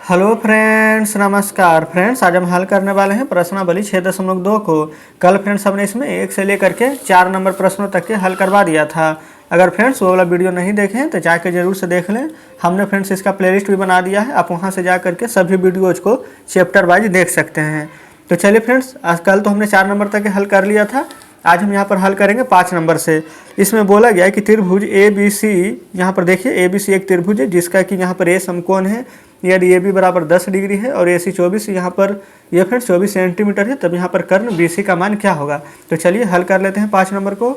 Hello friends, नमस्कार friends. आज हम हल करने वाले हैं प्रश्नावली 6.2 को। कल फ्रेंड्स हमने इसमें 1 से लेकर के 4 नंबर प्रश्नों तक के हल करवा दिया था। अगर फ्रेंड्स वो वाला वीडियो नहीं देखें तो जाकर जरूर से देख लें। हमने फ्रेंड्स इसका प्लेलिस्ट भी बना दिया है, आप वहां से जा करके सभी वीडियोज़ को चैप्टर वाइज देख सकते हैं। तो चलिए फ्रेंड्स, आज कल तो हमने 4 नंबर तक के हल कर लिया था, आज हम यहाँ पर हल करेंगे 5 नंबर से। इसमें बोला गया है कि त्रिभुज ए बी सी, यहाँ पर देखिए ए बी सी एक त्रिभुज है जिसका कि यहाँ पर ए समकोण है, यदि ए बी बराबर 10 डिग्री है और ए सी 24, यहाँ पर ये फ्रेंड्स 24 सेंटीमीटर है, तब यहाँ पर कर्ण बी सी का मान क्या होगा। तो चलिए हल कर लेते हैं 5 नंबर को।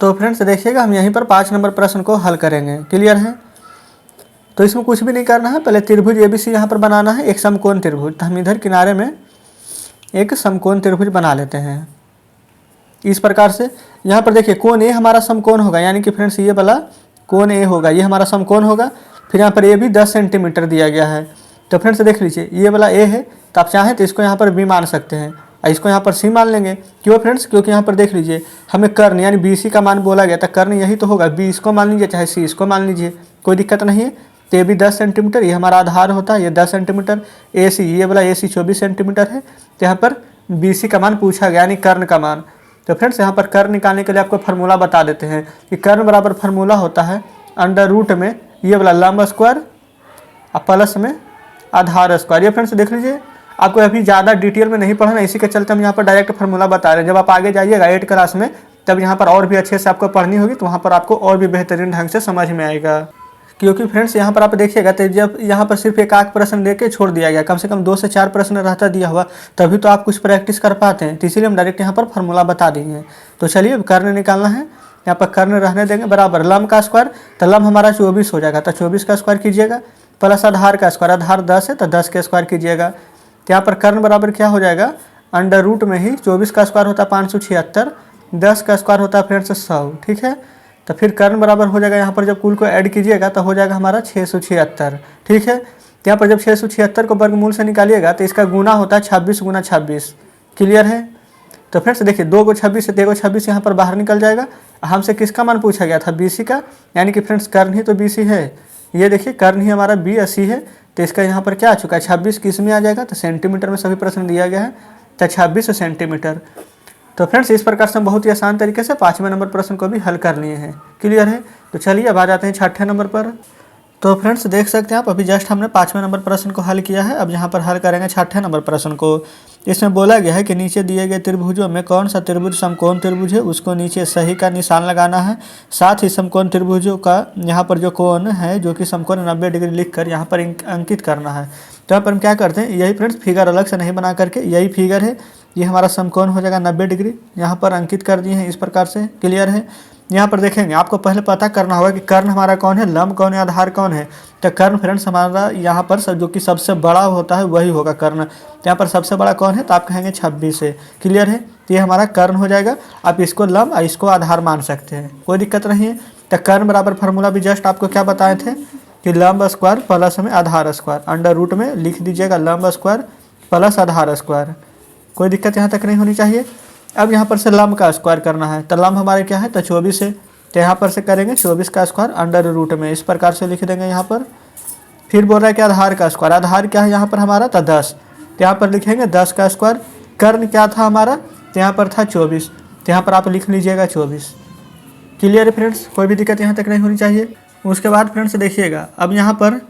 तो फ्रेंड्स देखिएगा, हम यहीं पर 5 नंबर प्रश्न को हल करेंगे। क्लियर है? तो इसमें कुछ भी नहीं करना है, पहले त्रिभुज ए बी सी यहाँ पर बनाना है, एक समकोण त्रिभुज। तो हम इधर किनारे में एक समकोण त्रिभुज बना लेते हैं इस प्रकार से। यहाँ पर देखिए कोण ए हमारा समकोण होगा, यानी कि फ्रेंड्स ये वाला कोण ए होगा, ये हमारा समकोण होगा। फिर यहाँ पर ए भी 10 सेंटीमीटर दिया गया है। तो फ्रेंड्स देख लीजिए, ये वाला ए है, तो आप चाहें तो इसको यहाँ पर बी मान सकते हैं और इसको यहाँ पर सी मान लेंगे। क्यों फ्रेंड्स? क्योंकि यहाँ पर देख लीजिए हमें कर्ण यानी बी सी का मान बोला गया था, कर्ण यही तो होगा। बी इसको मान लीजिए चाहे सी इसको मान लीजिए, कोई दिक्कत नहीं है। तो ये भी 10 सेंटीमीटर, ये हमारा आधार होता है, ये 10 सेंटीमीटर। ए सी, ये वाला ए सी 24 सेंटीमीटर है। तो यहाँ पर बी सी का मान पूछा गया, यानी कर्ण का मान। तो फ्रेंड्स यहाँ पर कर्ण निकालने के लिए आपको फार्मूला बता देते हैं कि कर्ण बराबर फार्मूला होता है अंडर रूट में ये वाला लंब स्क्वायर और प्लस में आधार स्क्वायर। ये फ्रेंड्स देख लीजिए, आपको अभी ज़्यादा डिटेल में नहीं पढ़ना, इसी के चलते हम यहाँ पर डायरेक्ट फार्मूला बता रहे हैं। जब आप आगे जाइएगा 8 क्लास में, तब यहाँ पर और भी अच्छे से आपको पढ़नी होगी, तो वहाँ पर आपको और भी बेहतरीन ढंग से समझ में आएगा। क्योंकि फ्रेंड्स यहाँ पर आप देखिएगा तो जब यहाँ पर सिर्फ एक आध प्रश्न देके छोड़ दिया गया, कम से कम 2 से 4 प्रश्न रहता दिया हुआ, तभी तो आप कुछ प्रैक्टिस कर पाते हैं। तो इसीलिए हम डायरेक्ट यहाँ पर फार्मूला बता देंगे। तो चलिए अब कर्ण निकालना है। यहाँ पर कर्ण रहने देंगे बराबर लंब का स्क्वायर, तो लंब हमारा 24 हो जाएगा, तो 24 का स्क्वायर कीजिएगा, प्लस आधार का स्क्वायर, आधार 10 है तो 10 के स्क्वायर कीजिएगा। तो यहाँ पर कर्ण बराबर क्या हो जाएगा, अंडर रूट में ही 24 का स्क्वायर होता है 576, 10 का स्क्वायर होता है फ्रेंड्स 100। ठीक है, तो फिर कर्ण बराबर हो जाएगा, यहाँ पर जब कुल को ऐड कीजिएगा तो हो जाएगा हमारा 676। ठीक है, तो यहाँ पर जब 676 को वर्गमूल से निकालिएगा तो इसका गुना होता है 26 गुना 26। क्लियर है? तो फ्रेंड्स देखिए 2 को 26 से 2 को 26 यहाँ पर बाहर निकल जाएगा। हमसे किसका मान पूछा गया था? बी सी का, यानी कि फ्रेंड्स कर्ण ही तो बी सी है। ये देखिए कर्ण ही हमारा बी सी है, तो इसका यहाँ पर क्या आ चुका है 26, किस में आ जाएगा? तो सेंटीमीटर में सभी प्रश्न दिया गया है, तो 26 सेंटीमीटर। तो फ्रेंड्स इस प्रकार से हम बहुत ही आसान तरीके से 5वें नंबर प्रश्न को भी हल कर लिए हैं। क्लियर है? तो चलिए अब आ जाते हैं 6ठे नंबर पर। तो फ्रेंड्स देख सकते हैं आप, अभी जस्ट हमने 5वें नंबर प्रश्न को हल किया है। अब यहाँ पर हल करेंगे 6ठे नंबर प्रश्न को। इसमें बोला गया है कि नीचे दिए गए त्रिभुजों में कौन सा त्रिभुज समकोण त्रिभुज है, उसको नीचे सही का निशान लगाना है। साथ ही समकोण त्रिभुजों का यहाँ पर जो कोण है जो कि समकोण 90 डिग्री लिख कर यहाँ पर अंकित करना है। तो यहाँ पर हम क्या करते हैं, यही फ्रेंड्स फिगर अलग से नहीं बना करके, यही फिगर है, ये हमारा समकोण हो जाएगा 90 डिग्री, यहाँ पर अंकित कर दिए हैं इस प्रकार से। क्लियर है? यहाँ पर देखेंगे आपको पहले पता करना होगा कि कर्ण हमारा कौन है, लंब कौन है, आधार कौन है। तो कर्ण फ्रेंड्स हमारा यहाँ पर जो कि सबसे बड़ा होता है वही होगा कर्ण। तो यहाँ पर सबसे बड़ा कौन है, तो आप कहेंगे 26 है। क्लियर है? तो ये हमारा कर्ण हो जाएगा। आप इसको लंब और इसको आधार मान सकते हैं, कोई दिक्कत नहीं है। तो कर्ण बराबर फार्मूला भी जस्ट आपको क्या बताए थे कि लंब स्क्वायर प्लस में आधार स्क्वायर, अंडर रूट में लिख दीजिएगा लंब स्क्वायर प्लस आधार स्क्वायर। कोई दिक्कत यहाँ तक नहीं होनी चाहिए। अब यहाँ पर से लंब का स्क्वायर करना है, तो लंब हमारे क्या है, तो 24 है। तो यहाँ पर से करेंगे 24 का स्क्वायर अंडर रूट में, इस प्रकार से लिख देंगे यहाँ पर। फिर बोल रहा है कि आधार का स्क्वायर, आधार क्या है यहाँ पर हमारा, तो 10। तो यहाँ पर लिखेंगे 10 का स्क्वायर। कर्ण क्या था हमारा, तो यहाँ पर था 24, तो यहाँ पर आप लिख लीजिएगा 24। क्लियर है फ्रेंड्स? कोई भी दिक्कत यहाँ तक नहीं होनी चाहिए। उसके बाद फ्रेंड्स देखिएगा, अब यहाँ पर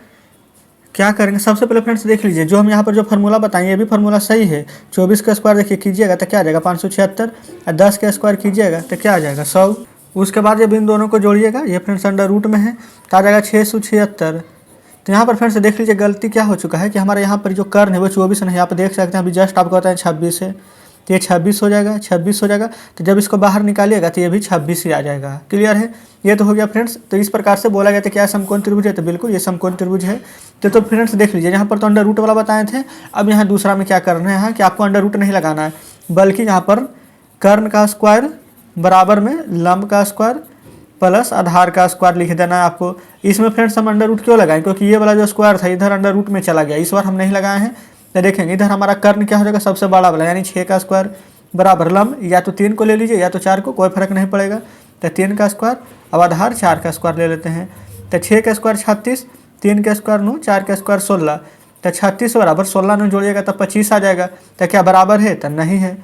क्या करेंगे, सबसे पहले फ्रेंड्स देख लीजिए जो हम यहाँ पर जो फार्मूला बताएंगे ये भी फार्मूला सही है। 24 का स्क्वायर देखिए कीजिएगा तो क्या आ जाएगा 576, और 10 का स्क्वायर कीजिएगा तो क्या आ जाएगा 100। उसके बाद जब इन दोनों को जोड़िएगा, ये फ्रेंड्स अंडर रूट में है, तो आ जाएगा 676। तो यहाँ पर फ्रेंड्स देख लीजिए गलती क्या हो चुका है कि हमारे यहाँ पर जो कर्ण है वो 24 नहीं, आप देख सकते हैं अभी जस्ट आपको बताएं 26 है, तो ये 26 हो जाएगा, 26 हो जाएगा। तो जब इसको बाहर निकालिएगा तो ये भी 26 ही आ जाएगा। क्लियर है? ये तो हो गया फ्रेंड्स। तो इस प्रकार से बोला गया था क्या समकोण त्रिभुज है, तो बिल्कुल ये समकोण त्रिभुज है। तो फ्रेंड्स देख लीजिए यहाँ पर तो अंडर रूट वाला बताए थे। अब यहाँ दूसरा में क्या करना है कि आपको अंडर रूट नहीं लगाना है, बल्कि यहाँ पर कर्ण का स्क्वायर बराबर में लंब का स्क्वायर प्लस आधार का स्क्वायर लिख देना है आपको। इसमें फ्रेंड्स हम अंडर रूट क्यों लगाएं, क्योंकि ये वाला जो स्क्वायर था इधर अंडर रूट में चला गया, इस बार हम नहीं लगाए हैं। तो देखेंगे इधर हमारा कर्ण क्या हो जाएगा, सबसे बड़ा वाला, यानी 6 का स्क्वायर बराबर लंब, या तो 3 को ले लीजिए या तो 4 को, कोई फर्क नहीं पड़ेगा। तो 3 का स्क्वायर, अब आधार 4 का स्क्वायर ले लेते हैं। तो 6 का स्क्वायर 36, 3 का स्क्वायर 9, 4 का स्क्वायर 16, तो 36 बराबर 16 में जोड़िएगा तो 25 आ जाएगा। तो क्या बराबर है? तो नहीं है,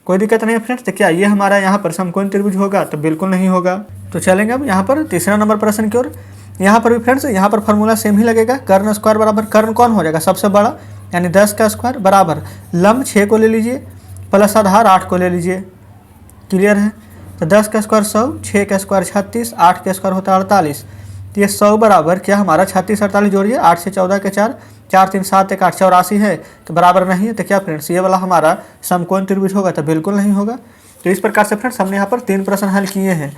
कोई दिक्कत नहीं है फ्रेंड्स। तो क्या ये हमारा यहाँ पर समकोण त्रिभुज होगा? तो बिल्कुल नहीं होगा। तो चलेंगे अब यहाँ पर तीसरा नंबर प्रश्न की ओर। यहाँ पर भी फ्रेंड्स यहाँ पर फॉर्मूला सेम ही लगेगा। कर्ण स्क्वायर बराबर कर्ण कौन हो जाएगा? सबसे बड़ा, यानी 10 का स्क्वायर बराबर लंब 6 को ले लीजिए प्लस आधार 8 को ले लीजिए। क्लियर है? तो 10 का स्क्वायर 100, 6 का स्क्वायर 36, 8 का स्क्वायर होता है 48। तो ये 100 बराबर क्या हमारा 36 48 जोड़िए, 8 से 14 के 4, 4 3 7 1 8 84 है। तो बराबर नहीं है। तो क्या फ्रेंड्स ये वाला हमारा समकोण त्रिभुज होगा? तो बिल्कुल नहीं होगा। तो इस प्रकार से फ्रेंड्स हमने यहाँ पर 3 प्रश्न हल किए हैं।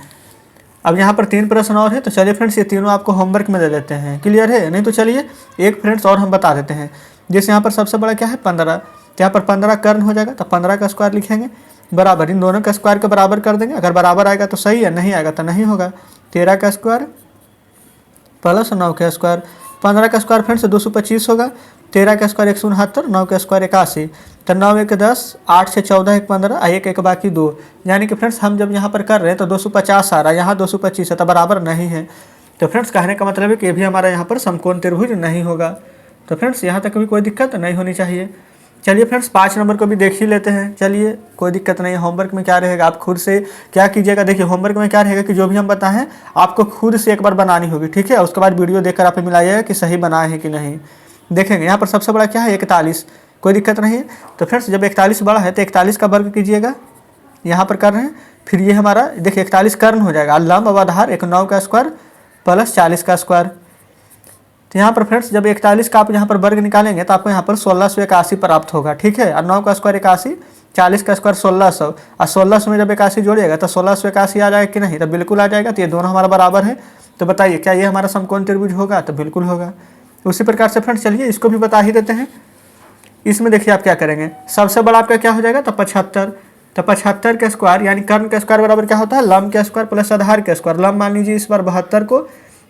अब यहाँ पर 3 प्रश्न और है। तो चलिए फ्रेंड्स ये तीनों आपको होमवर्क में दे देते हैं। क्लियर है? नहीं तो चलिए एक फ्रेंड्स और हम बता देते हैं। जैसे यहाँ पर सबसे बड़ा क्या है? 15। तो यहाँ पर 15 कर्ण हो जाएगा। तो 15 का स्क्वायर लिखेंगे बराबर इन दोनों का स्क्वायर के बराबर कर देंगे। अगर बराबर आएगा तो सही है, नहीं आएगा तो नहीं होगा। 13 का स्क्वायर प्लस 9 का स्क्वायर। 15 का स्क्वायर फ्रेंड्स 225 होगा। 13 का स्क्वायर 169, 9 का स्क्वायर 81। तो 9 1 10, 8 से 14 1 15, 1 1 बाकी 2। यानी कि फ्रेंड्स हम जब यहाँ पर कर रहे हैं तो 250 आ रहा है, यहाँ 225 है, तो बराबर नहीं है। तो फ्रेंड्स कहने का मतलब है कि ये भी हमारा यहाँ पर समकोण त्रिभुज नहीं होगा। तो फ्रेंड्स यहाँ तक भी कोई दिक्कत नहीं होनी चाहिए। चलिए फ्रेंड्स 5 नंबर को भी देख ही लेते हैं। चलिए कोई दिक्कत नहीं है। होमवर्क में क्या रहेगा, आप खुद से क्या कीजिएगा। देखिए होमवर्क में क्या रहेगा कि जो भी हम बताएं आपको खुद से एक बार बनानी होगी, ठीक है। उसके बाद वीडियो देखकर आप मिलाइएगा कि सही बनाए हैं कि नहीं। देखेंगे यहाँ पर सबसे बड़ा क्या है? 41। कोई दिक्कत नहीं है। तो फ्रेंड्स जब 41 बड़ा है तो 41 का वर्ग कीजिएगा, यहाँ पर कर रहे हैं। फिर ये हमारा देखिए 41 कर्ण हो जाएगा, लंब अब आधार 1 9 का स्क्वायर प्लस 40 का स्क्वायर। तो यहाँ पर फ्रेंड्स जब 41 का आप यहाँ पर वर्ग निकालेंगे तो आपको यहाँ पर 1681 प्राप्त होगा, ठीक है। और 9 का स्क्वायर 81, 40 का स्क्वायर 1600, और 1600 में जब 81 जोड़िएगा तो 1681 आ जाएगा कि नहीं? तो बिल्कुल आ जाएगा। तो ये दोनों हमारा बराबर है। तो बताइए क्या ये हमारा समकोण त्रिभुज होगा? तो बिल्कुल होगा। उसी प्रकार से फ्रेंड्स चलिए इसको भी बता ही देते हैं। इसमें देखिए आप क्या करेंगे, सबसे बड़ा आपका क्या हो जाएगा? तो 75। तो 75 का स्क्वायर यानी कर्ण का स्क्वायर बराबर क्या होता है? लंब का स्क्वायर प्लस आधार का स्क्वायर। लंब मान लीजिए इस बार 72 को,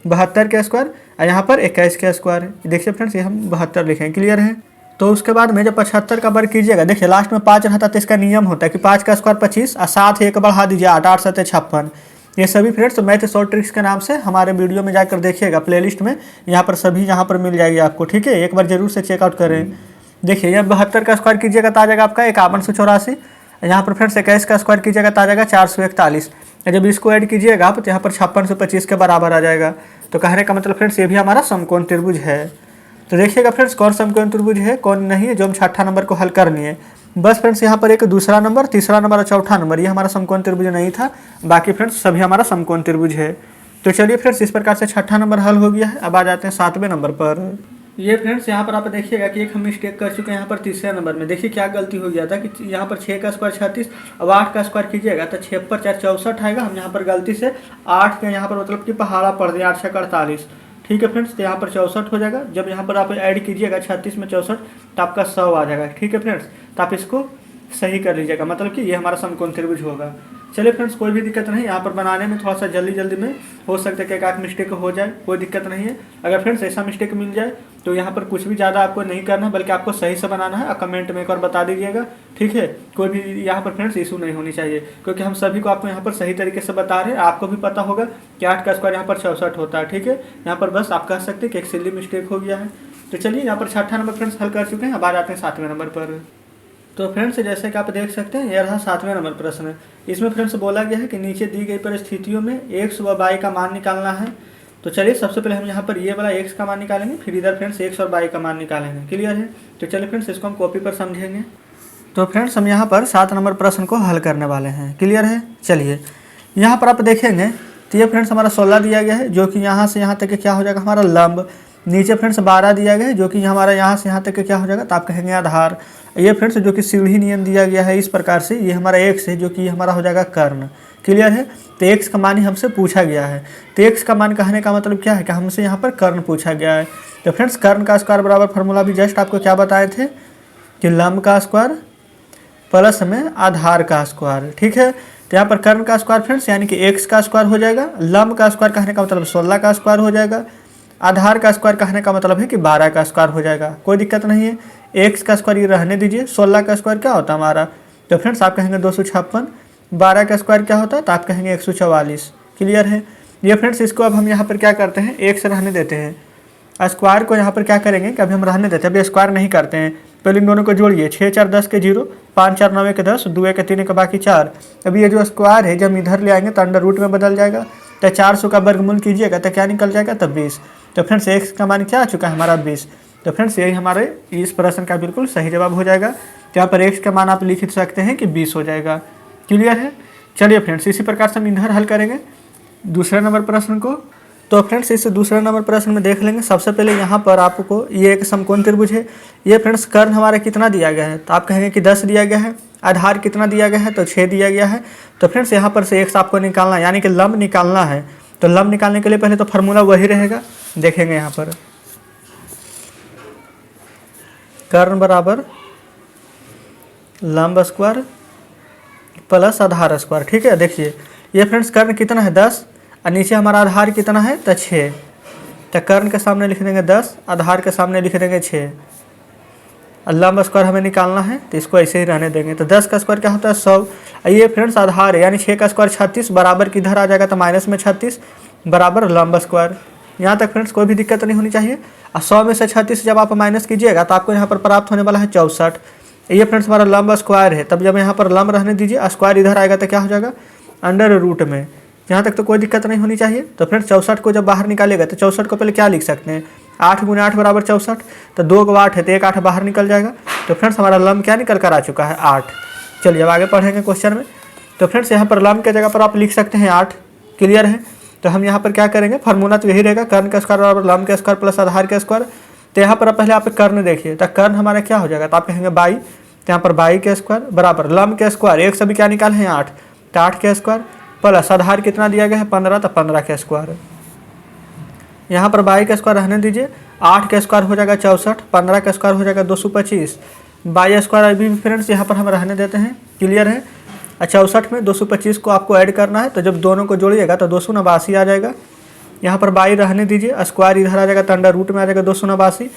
72 का स्क्वायर, और यहाँ पर 21 का स्क्वायर है। देखिए फ्रेंड्स ये हम 72 लिखें। क्लियर है? तो उसके बाद में जब 75 का वर्ग कीजिएगा, देखिए लास्ट में 5 रहता है तो इसका नियम होता है कि 5 का स्क्वायर 25 और 7 1 बढ़ा दीजिए 8, 8 7 56। ये सभी फ्रेंड्स मैथ शॉर्ट ट्रिक्स के नाम से हमारे वीडियो में जाकर देखिएगा, प्लेलिस्ट में यहाँ पर सभी यहाँ पर मिल जाएगी आपको, ठीक है। एक बार जरूर से चेकआउट करें। देखिए यह 72 का स्क्वायर कीजिएगा तो आ जाएगा आपका 5184। यहाँ पर फ्रेंड्स 21 का स्क्वायर कीजिएगा तो आ जाएगा 441। जब इसको ऐड कीजिएगा आप तो यहाँ पर 56 से 25 के बराबर आ जाएगा। तो कहने का मतलब फ्रेंड्स ये भी हमारा समकोण त्रिभुज है। तो देखिएगा फ्रेंड्स कौन समकोण त्रिभुज है कौन नहीं है, जो हम 6ठा नंबर को हल करनी है। बस फ्रेंड्स यहाँ पर एक दूसरा नंबर, तीसरा नंबर और चौथा नंबर ये हमारा समकोण त्रिभुज नहीं था। बाकी फ्रेंड्स सभी हमारा समकोण त्रिभुज है। तो चलिए फ्रेंड्स इस प्रकार से 6ठा नंबर हल हो गया है। अब आ जाते हैं 7वें नंबर पर। ये फ्रेंड्स यहाँ पर आप देखिएगा कि एक हम मिस्टेक कर चुके हैं यहाँ पर तीसरे नंबर में। देखिए क्या गलती हो गया था कि यहाँ पर 6 का स्क्वायर 36, अब 8 का स्क्वायर कीजिएगा तो 6 पर 4 64 आएगा। हम यहाँ पर गलती से 8 के यहाँ पर मतलब कि पहाड़ा पड़ दिया, 8 से 48, ठीक है फ्रेंड्स। तो यहाँ पर 64 हो जाएगा। जब यहाँ पर आप ऐड कीजिएगा 36 में 64 तो आपका 100 आ जाएगा, ठीक है फ्रेंड्स। तो आप इसको सही कर लीजिएगा, मतलब कि ये हमारा समकोण त्रिभुज होगा। चलिए फ्रेंड्स कोई भी दिक्कत नहीं, यहाँ पर बनाने में थोड़ा सा जल्दी में हो सकता है कि एक मिस्टेक हो जाए, कोई दिक्कत नहीं है। अगर फ्रेंड्स ऐसा मिस्टेक मिल जाए तो यहाँ पर कुछ भी ज़्यादा आपको नहीं करना है, बल्कि आपको सही से बनाना है। और कमेंट में एक बार बता दीजिएगा, ठीक है। कोई भी यहाँ पर फ्रेंड्स इशू नहीं होनी चाहिए, क्योंकि हम सभी को आपको यहाँ पर सही तरीके से बता रहे हैं। आपको भी पता होगा कि 8 का स्क्वायर यहाँ पर 64 होता है, ठीक है। यहाँ पर बस आप कह सकते हैं कि एक सिली मिस्टेक हो गया है। तो चलिए यहाँ पर 6ठा नंबर फ्रेंड्स हल कर चुके हैं। अब आ जाते हैं 7वें नंबर पर। तो फ्रेंड्स जैसे कि आप देख सकते हैं यह रहा 7वें नंबर प्रश्न। इसमें फ्रेंड्स बोला गया है कि नीचे दी गई परिस्थितियों में x व y का मान निकालना है। तो चलिए सबसे पहले हम यहाँ पर ये वाला x का मान निकालेंगे, फिर इधर फ्रेंड्स x और y का मान निकालेंगे। क्लियर है? तो चलिए फ्रेंड्स इसको हम कॉपी पर समझेंगे। तो फ्रेंड्स हम यहाँ पर 7 नंबर प्रश्न को हल करने वाले हैं। क्लियर है? चलिए यहाँ पर आप देखेंगे तो ये फ्रेंड्स हमारा 16 दिया गया है, जो कि यहाँ से यहाँ तक क्या हो जाएगा हमारा लंब। नीचे फ्रेंड्स 12 दिया गया है, जो कि हमारा यहाँ से यहाँ तक क्या हो जाएगा, तो आप कहेंगे आधार। ये फ्रेंड्स जो कि सीढ़ी नियम दिया गया है इस प्रकार से, ये हमारा x है, जो कि हमारा हो जाएगा कर्ण। क्लियर है? तो x का मान ही हमसे पूछा गया है। तो x का मान कहने का मतलब क्या है कि हमसे यहाँ पर कर्ण पूछा गया है। तो फ्रेंड्स कर्ण का स्क्वायर बराबर फार्मूला भी जस्ट आपको क्या बताए थे कि लंब का स्क्वायर प्लस में आधार का स्क्वायर, ठीक है। तो यहाँ पर कर्ण का स्क्वायर फ्रेंड्स यानी कि x का स्क्वायर हो जाएगा, लंब का स्क्वायर कहने का मतलब 16 का स्क्वायर हो जाएगा, आधार का स्क्वायर कहने का मतलब है कि 12 का स्क्वायर हो जाएगा। कोई दिक्कत नहीं है। x का स्क्वायर ये रहने दीजिए। 16 का स्क्वायर क्या होता है हमारा, तो फ्रेंड्स आप कहेंगे 256। 12 का स्क्वायर क्या होता है, तो आप कहेंगे 144। क्लियर है? ये फ्रेंड्स इसको अब हम यहाँ पर क्या करते हैं, x रहने देते हैं। स्क्वायर को यहाँ पर क्या करेंगे कि अभी हम रहने देते हैं, अभी स्क्वायर नहीं करते हैं। पहले इन दोनों को जोड़िए, 6 4 10 के 0, 5 4 9 के 10, 2 1 3 के बाकी 4। अभी ये जो स्क्वायर है जब इधर ले आएंगे तो अंडर रूट में बदल जाएगा। तो 400 का वर्गमूल कीजिएगा तो क्या निकल जाएगा, तब 20। तो फ्रेंड्स x का मान क्या आ चुका है हमारा 20। तो फ्रेंड्स यही हमारे इस प्रश्न का बिल्कुल सही जवाब हो जाएगा। तो यहाँ पर x का मान आप लिख सकते हैं कि 20 हो जाएगा। क्लियर है। चलिए फ्रेंड्स, इसी प्रकार से हम इधर हल करेंगे दूसरे नंबर प्रश्न को। तो फ्रेंड्स इस दूसरे नंबर प्रश्न में देख लेंगे। सबसे पहले यहाँ पर आपको ये एक समकोण त्रिभुज है। ये फ्रेंड्स कर्ण हमारा कितना दिया गया है, तो आप कहेंगे कि 10 दिया गया है। आधार कितना दिया गया है, तो 6 दिया गया है। तो फ्रेंड्स यहाँ पर से x आपको निकालना है, यानी कि लंब निकालना है। तो लंब निकालने के लिए पहले तो फार्मूला वही रहेगा, देखेंगे यहाँ पर कर्ण बराबर लंब स्क्वायर प्लस आधार स्क्वायर। ठीक है, देखिए ये फ्रेंड्स कर्ण कितना है 10 और नीचे हमारा आधार कितना है तो 6। तो कर्ण के सामने लिख देंगे 10, आधार के सामने लिख देंगे 6। और लंब स्क्वायर हमें निकालना है तो इसको ऐसे ही रहने देंगे। तो 10 का स्क्वायर क्या होता है 100। ये फ्रेंड्स आधार है, यानी 6 का स्क्वायर 36 बराबर किधर आ जाएगा तो माइनस में 36 बराबर लंब स्क्वायर। यहाँ तक फ्रेंड्स कोई भी दिक्कत नहीं होनी चाहिए। और 100 में से 36 जब आप माइनस कीजिएगा तो आपको यहाँ पर प्राप्त होने वाला है 64। ये फ्रेंड्स हमारा लंब स्क्वायर है। तब जब यहाँ पर लंब रहने दीजिए, स्क्वायर इधर आएगा तो क्या हो जाएगा अंडर रूट में। यहाँ तक तो कोई दिक्कत नहीं होनी चाहिए। तो फ्रेंड्स 64 को जब बाहर निकालेगा तो 64 को पहले क्या लिख सकते हैं, 8 × 8 बराबर 64। तो 2 को 8 है तो 1 8 बाहर निकल जाएगा। तो फ्रेंड्स हमारा लंब क्या निकल कर आ चुका है 8। चलिए अब आगे पढ़ेंगे क्वेश्चन में। तो फ्रेंड्स यहाँ पर लंब के जगह पर आप लिख सकते हैं 8। क्लियर है। तो हम यहाँ पर क्या करेंगे, फार्मूला तो यही रहेगा, कर्ण का स्क्वायर बराबर लंब का स्क्वायर प्लस आधार का स्क्वायर। तो यहाँ पर पहले आप कर्ण देखिए, तो कर्ण हमारा क्या हो जाएगा, तो आप कहेंगे 22। तो यहाँ पर 22 के स्क्वायर बराबर लंब के स्क्वायर, एक से भी क्या निकाले हैं 8, तो 8 के स्क्वायर प्लस आधार कितना दिया गया है 15, तो 15 के स्क्वायर। यहाँ पर 22 का स्क्वायर रहने दीजिए, 8 का स्क्वायर हो जाएगा 64, 15 का स्क्वायर हो जाएगा 225। 22 स्क्वायर अभी फ्रेंड्स यहाँ पर हम रहने देते हैं। क्लियर है। 64 में 225 को आपको ऐड करना है, तो जब दोनों को जोड़िएगा तो 289 आ जाएगा। यहाँ पर 22 रहने दीजिए, स्क्वायर इधर आ जाएगा तो अंडर रूट में आ जाएगा 289।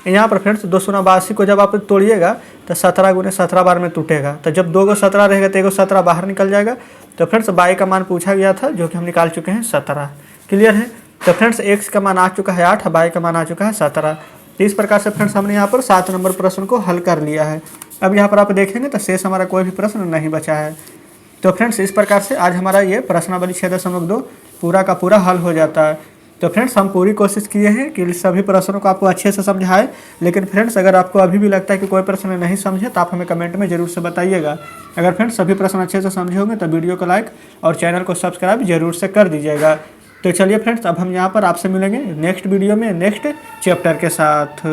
यहाँ पर फ्रेंड्स 289 को जब आप तोड़िएगा तो 17 × 17 बार में टूटेगा। तो जब 2 को 17 रहेगा तो 1 को 17 बाहर निकल जाएगा। तो फ्रेंड्स 22 का मान पूछा गया था, जो कि हम निकाल चुके हैं 17। क्लियर है। तो फ्रेंड्स x का मान आ चुका है 8, 22 का मान आ चुका है 17। तो इस प्रकार से फ्रेंड्स हमने यहाँ पर 7 नंबर प्रश्न को हल कर लिया है। अब यहाँ पर आप देखेंगे तो शेष हमारा कोई भी प्रश्न नहीं बचा है। तो फ्रेंड्स इस प्रकार से आज हमारा ये प्रश्नावली 6.2 पूरा का पूरा हल हो जाता है। तो फ्रेंड्स हम पूरी कोशिश किए हैं कि सभी प्रश्नों को आपको अच्छे से समझाएं। लेकिन फ्रेंड्स अगर आपको अभी भी लगता है कि कोई प्रश्न नहीं समझे तो आप हमें कमेंट में जरूर से बताइएगा। अगर फ्रेंड्स सभी प्रश्न अच्छे से समझे होंगे तो वीडियो को लाइक और चैनल को सब्सक्राइब जरूर से कर दीजिएगा। तो चलिए फ्रेंड्स, अब हम यहाँ पर आपसे मिलेंगे नेक्स्ट वीडियो में नेक्स्ट चैप्टर के साथ।